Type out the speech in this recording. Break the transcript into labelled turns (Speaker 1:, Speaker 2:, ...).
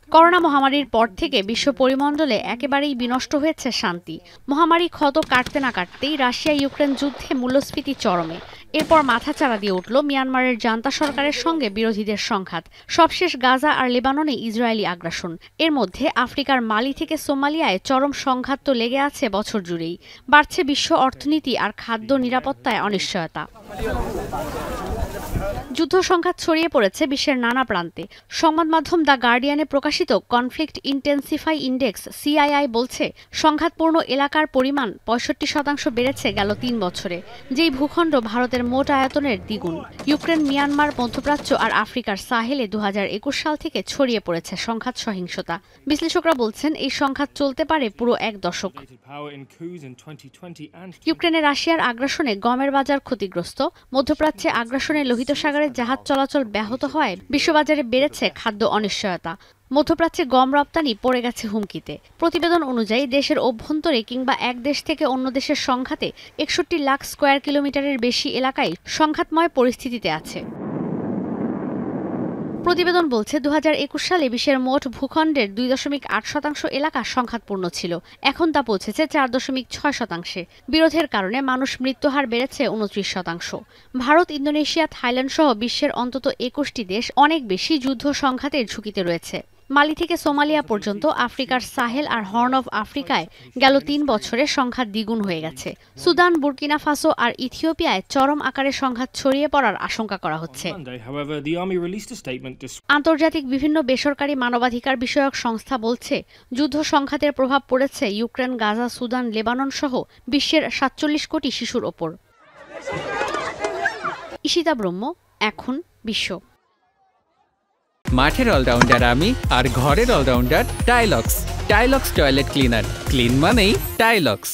Speaker 1: Corona মহামারীর পর থেকে বিশ্ব পরিমণ্ডলে একেবারেই বিনষ্ট হয়েছে শান্তি। মহামারী ক্ষত কাটতে না কাটতেই রাশিয়া ইউক্রেন যুদ্ধে মূল্যস্ফীতি চরমে। এরপর মাথাচাড়া দিয়ে উঠল মিয়ানমারের জান্তা সরকারের সঙ্গে বিরোধীদের সংঘাত। সবশেষ গাজা আর লেবাননে ইসরায়েলি আগ্রাসন। এর মধ্যে আফ্রিকার মালি থেকে সোমালিয়ায় চরম সংঘাত তো লেগে আছে বছর জুড়েই। বাড়ছে বিশ্ব অর্থনীতি আর খাদ্য নিরাপত্তায় অনিশ্চয়তা। যুদ্ধ সংঘাত ছড়িয়ে পড়েছে বিশ্বের নানা প্রান্তে। সংবাদ মাধ্যম দ্য গার্ডিয়ানে প্রকাশিত কনফ্লিক্ট ইন্টেন্সিফাই ইন্ডেক্স (CII) বলছে, সংঘাতপূর্ণ এলাকার পরিমাণ ৬৫% বেড়েছে গেল ৩ বছরে, যেই ভূখণ্ড ভারতের মোট আয়তনের দ্বিগুণ। ইউক্রেন, মিয়ানমার, মধ্যপ্রাচ্য আর আফ্রিকার সাহেলে ২০২১ সাল থেকে ছড়িয়ে পড়েছে সংঘাত সহিংসতা। বিশ্লেষকরা বলছেন, এই সংঘাত চলতে পারে পুরো এক দশক। ইউক্রেনে রাশিয়ার আগ্রাসনে গমের বাজার ক্ষতিগ্রস্ত। মধ্যপ্রাচ্যে আগ্রাসনে লোহিত সাগরে জাহাজ চলাচল ব্যাহত হওয়ায় বিশ্ববাজারে বেড়েছে খাদ্য অনিশ্চয়তা। মধ্যপ্রাচ্যে গম রপ্তানি পড়ে গেছে হুমকিতে। প্রতিবেদন অনুযায়ী দেশের অভ্যন্তরে কিংবা এক দেশ থেকে অন্য দেশের সংঘাতে ৬১ লাখ স্কয়ার কিলোমিটারের বেশি এলাকায় সংঘাতময় পরিস্থিতিতে আছে। প্রতিবেদন বলছে, ২০২১ সালে বিশ্বের মোট ভূখণ্ডের ২.৮% এলাকা সংঘাতপূর্ণ ছিল। এখন তা পৌঁছেছে ৪.৬%। বিরোধের কারণে মানুষ মৃত্যুহার বেড়েছে ২৯%। ভারত, ইন্দোনেশিয়া, থাইল্যান্ড সহ বিশ্বের অন্তত ২১টি দেশ অনেক বেশি যুদ্ধ সংঘাতের ঝুঁকিতে রয়েছে। মালি থেকে সোমালিয়া পর্যন্ত আফ্রিকার সাহেল আর হর্ন অব আফ্রিকায় গেল ৩ বছরে সংঘাত দ্বিগুণ হয়ে গেছে। সুদান, বুর্কিনা ফাসো আর ইথিওপিয়ায় চরম আকারে সংঘাত ছড়িয়ে পড়ার আশঙ্কা করা হচ্ছে। আন্তর্জাতিক বিভিন্ন বেসরকারি মানবাধিকার বিষয়ক সংস্থা বলছে, যুদ্ধ সংঘাতের প্রভাব পড়েছে ইউক্রেন, গাজা, সুদান, লেবানন সহ বিশ্বের ৪৭ কোটি শিশুর ওপর। ঈশিতা ব্রহ্ম, এখন বিশ্ব।
Speaker 2: মাঠের অলরাউন্ডার আমি, আর ঘরের all rounder Tilex. Tilex toilet cleaner. Clean মানেই টাইলক্স।